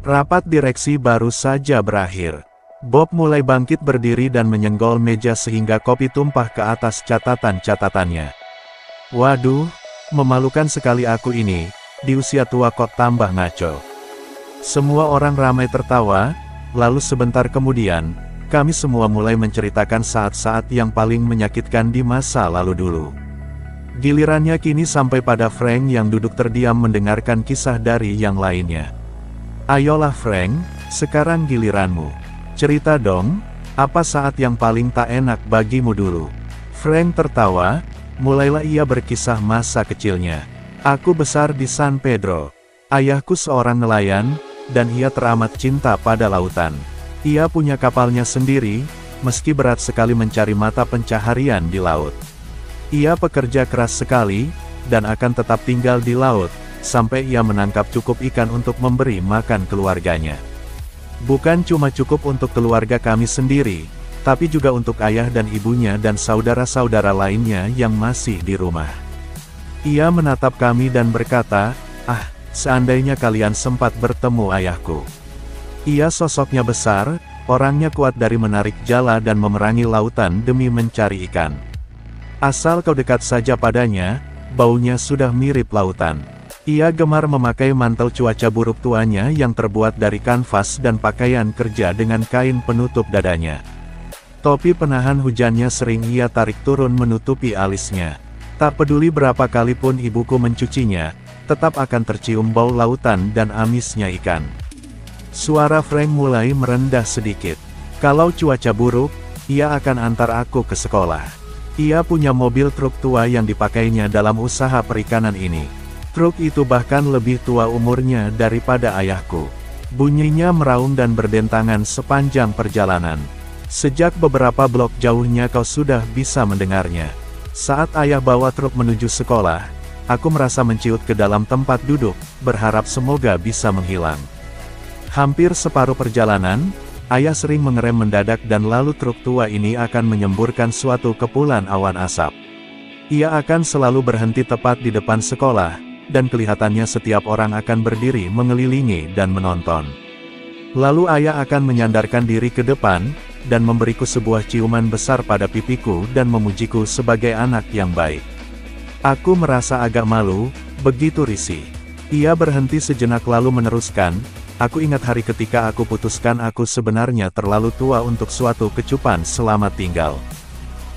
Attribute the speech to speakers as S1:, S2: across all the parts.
S1: Rapat direksi baru saja berakhir. Bob mulai bangkit berdiri dan menyenggol meja sehingga kopi tumpah ke atas catatan-catatannya. Waduh, memalukan sekali aku ini, di usia tua kok tambah ngaco. Semua orang ramai tertawa, lalu sebentar kemudian, kami semua mulai menceritakan saat-saat yang paling menyakitkan di masa lalu dulu. Gilirannya kini sampai pada Frank yang duduk terdiam mendengarkan kisah dari yang lainnya. Ayolah Frank, sekarang giliranmu. Cerita dong, apa saat yang paling tak enak bagimu dulu? Frank tertawa, mulailah ia berkisah masa kecilnya. Aku besar di San Pedro. Ayahku seorang nelayan, dan ia teramat cinta pada lautan. Ia punya kapalnya sendiri, meski berat sekali mencari mata pencaharian di laut. Ia pekerja keras sekali, dan akan tetap tinggal di laut, sampai ia menangkap cukup ikan untuk memberi makan keluarganya. Bukan cuma cukup untuk keluarga kami sendiri, tapi juga untuk ayah dan ibunya dan saudara-saudara lainnya yang masih di rumah. Ia menatap kami dan berkata, "Ah, seandainya kalian sempat bertemu ayahku. Ia sosoknya besar, orangnya kuat dari menarik jala dan memerangi lautan demi mencari ikan. Asal kau dekat saja padanya, baunya sudah mirip lautan." Ia gemar memakai mantel cuaca buruk tuanya yang terbuat dari kanvas dan pakaian kerja dengan kain penutup dadanya. Topi penahan hujannya sering ia tarik turun menutupi alisnya. Tak peduli berapa kali pun ibuku mencucinya, tetap akan tercium bau lautan dan amisnya ikan. Suara Frank mulai merendah sedikit. Kalau cuaca buruk, ia akan antar aku ke sekolah. Ia punya mobil truk tua yang dipakainya dalam usaha perikanan ini. Truk itu bahkan lebih tua umurnya daripada ayahku. Bunyinya meraung dan berdentangan sepanjang perjalanan. Sejak beberapa blok jauhnya kau sudah bisa mendengarnya. Saat ayah bawa truk menuju sekolah, aku merasa menciut ke dalam tempat duduk, berharap semoga bisa menghilang. Hampir separuh perjalanan, ayah sering mengerem mendadak dan lalu truk tua ini akan menyemburkan suatu kepulan awan asap. Ia akan selalu berhenti tepat di depan sekolah, dan kelihatannya setiap orang akan berdiri mengelilingi dan menonton. Lalu ayah akan menyandarkan diri ke depan, dan memberiku sebuah ciuman besar pada pipiku dan memujiku sebagai anak yang baik. Aku merasa agak malu, begitu risih. Ia berhenti sejenak lalu meneruskan, aku ingat hari ketika aku putuskan aku sebenarnya terlalu tua untuk suatu kecupan selamat tinggal.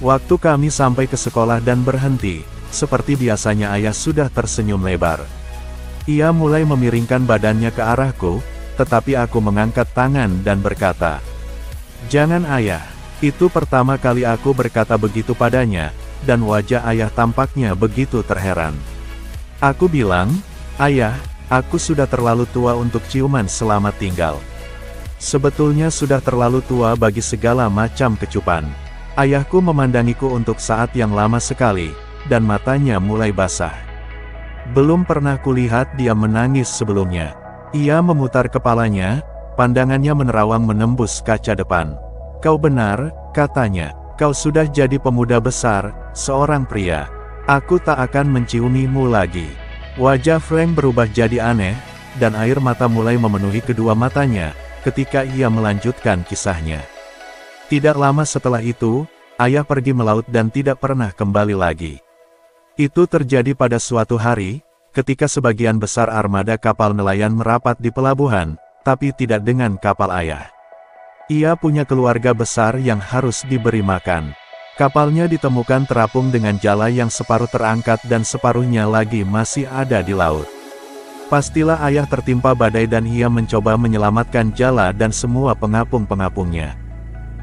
S1: Waktu kami sampai ke sekolah dan berhenti, seperti biasanya ayah sudah tersenyum lebar. Ia mulai memiringkan badannya ke arahku, tetapi aku mengangkat tangan dan berkata, "Jangan ayah." Itu pertama kali aku berkata begitu padanya, dan wajah ayah tampaknya begitu terheran. Aku bilang, "Ayah, aku sudah terlalu tua untuk ciuman selamat tinggal. Sebetulnya sudah terlalu tua bagi segala macam kecupan." Ayahku memandangiku untuk saat yang lama sekali, dan matanya mulai basah. Belum pernah kulihat dia menangis sebelumnya. Ia memutar kepalanya, pandangannya menerawang menembus kaca depan. "Kau benar," katanya. "Kau sudah jadi pemuda besar, seorang pria. Aku tak akan menciumimu lagi." Wajah Frank berubah jadi aneh, dan air mata mulai memenuhi kedua matanya, ketika ia melanjutkan kisahnya. Tidak lama setelah itu, ayah pergi melaut dan tidak pernah kembali lagi. Itu terjadi pada suatu hari, ketika sebagian besar armada kapal nelayan merapat di pelabuhan, tapi tidak dengan kapal ayah. Ia punya keluarga besar yang harus diberi makan. Kapalnya ditemukan terapung dengan jala yang separuh terangkat dan separuhnya lagi masih ada di laut. Pastilah ayah tertimpa badai dan ia mencoba menyelamatkan jala dan semua pengapung-pengapungnya.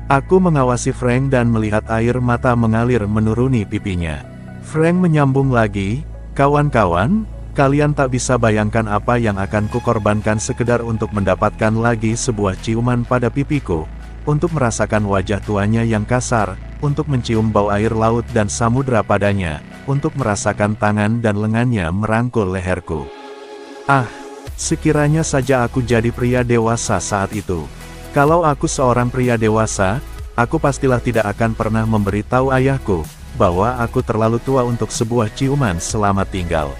S1: Aku mengawasi Frank dan melihat air mata mengalir menuruni pipinya. Frank menyambung lagi, "Kawan-kawan, kalian tak bisa bayangkan apa yang akan kukorbankan sekedar untuk mendapatkan lagi sebuah ciuman pada pipiku, untuk merasakan wajah tuanya yang kasar, untuk mencium bau air laut dan samudra padanya, untuk merasakan tangan dan lengannya merangkul leherku. Ah, sekiranya saja aku jadi pria dewasa saat itu. Kalau aku seorang pria dewasa, aku pastilah tidak akan pernah memberitahu ayahku bahwa aku terlalu tua untuk sebuah ciuman selamat tinggal."